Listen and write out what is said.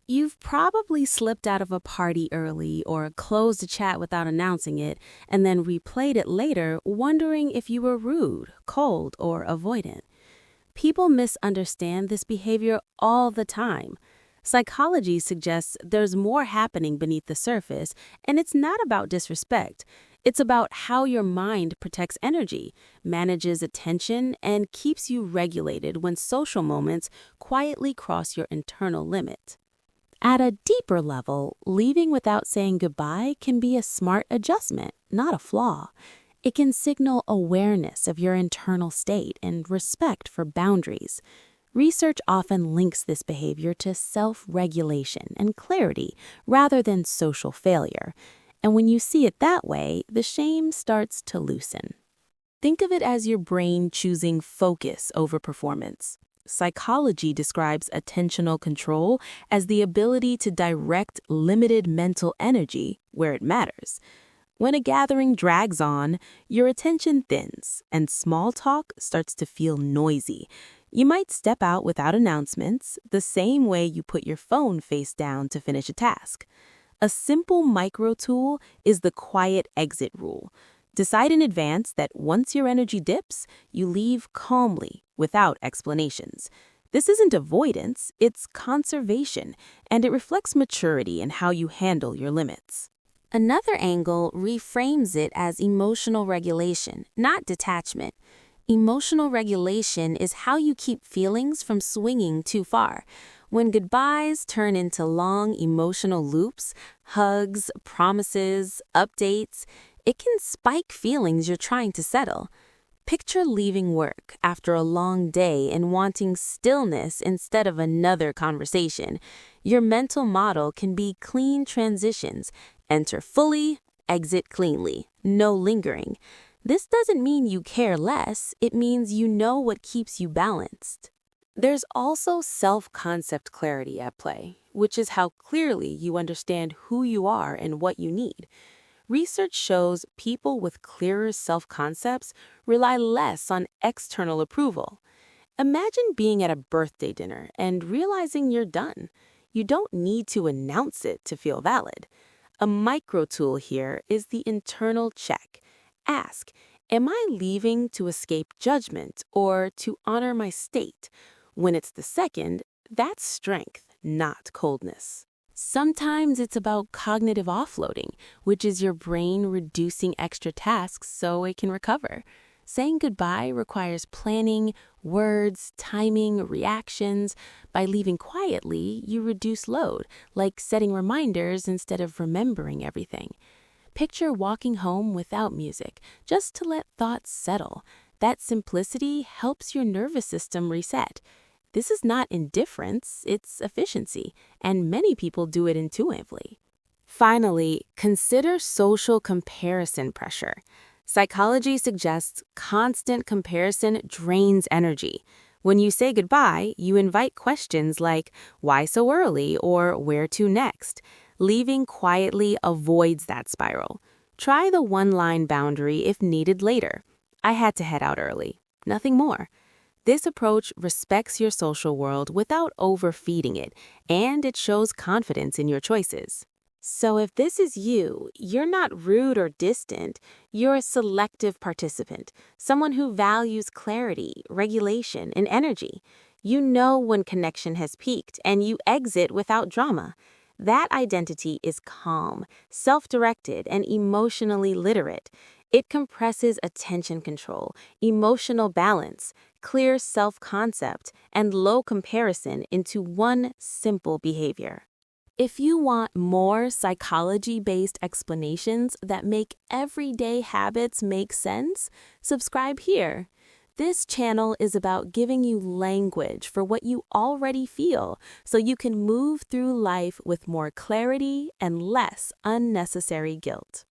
You've probably slipped out of a party early or closed a chat without announcing it and then replayed it later, wondering if you were rude, cold, or avoidant. People misunderstand this behavior all the time. Psychology suggests there's more happening beneath the surface, and it's not about disrespect. It's about how your mind protects energy, manages attention, and keeps you regulated when social moments quietly cross your internal limit. At a deeper level, leaving without saying goodbye can be a smart adjustment, not a flaw. It can signal awareness of your internal state and respect for boundaries. Research often links this behavior to self-regulation and clarity rather than social failure. And when you see it that way, the shame starts to loosen. Think of it as your brain choosing focus over performance. Psychology describes attentional control as the ability to direct limited mental energy where it matters. When a gathering drags on, your attention thins and small talk starts to feel noisy. You might step out without announcements, the same way you put your phone face down to finish a task. A simple micro tool is the quiet exit rule. Decide in advance that once your energy dips, you leave calmly, without explanations. This isn't avoidance, it's conservation, and it reflects maturity in how you handle your limits. Another angle reframes it as emotional regulation, not detachment. Emotional regulation is how you keep feelings from swinging too far. When goodbyes turn into long emotional loops, hugs, promises, updates, it can spike feelings you're trying to settle. Picture leaving work after a long day and wanting stillness instead of another conversation. Your mental model can be clean transitions. Enter fully, exit cleanly, no lingering. This doesn't mean you care less, it means you know what keeps you balanced. There's also self-concept clarity at play, which is how clearly you understand who you are and what you need. Research shows people with clearer self-concepts rely less on external approval. Imagine being at a birthday dinner and realizing you're done. You don't need to announce it to feel valid. A micro tool here is the internal check. Ask, am I leaving to escape judgment or to honor my state? When it's the second, that's strength, not coldness. Sometimes it's about cognitive offloading, which is your brain reducing extra tasks so it can recover. Saying goodbye requires planning, words, timing, reactions. By leaving quietly, you reduce load, like setting reminders instead of remembering everything. Picture walking home without music, just to let thoughts settle. That simplicity helps your nervous system reset. This is not indifference, it's efficiency, and many people do it intuitively. Finally, consider social comparison pressure. Psychology suggests constant comparison drains energy. When you say goodbye, you invite questions like, why so early, or where to next? Leaving quietly avoids that spiral. Try the one-line boundary if needed later. I had to head out early. Nothing more. This approach respects your social world without overfeeding it, and it shows confidence in your choices. So if this is you, you're not rude or distant, you're a selective participant, someone who values clarity, regulation, and energy. You know when connection has peaked, and you exit without drama. That identity is calm, self-directed, and emotionally literate. It compresses attention control, emotional balance, clear self-concept, and low comparison into one simple behavior. If you want more psychology-based explanations that make everyday habits make sense, subscribe here. This channel is about giving you language for what you already feel so you can move through life with more clarity and less unnecessary guilt.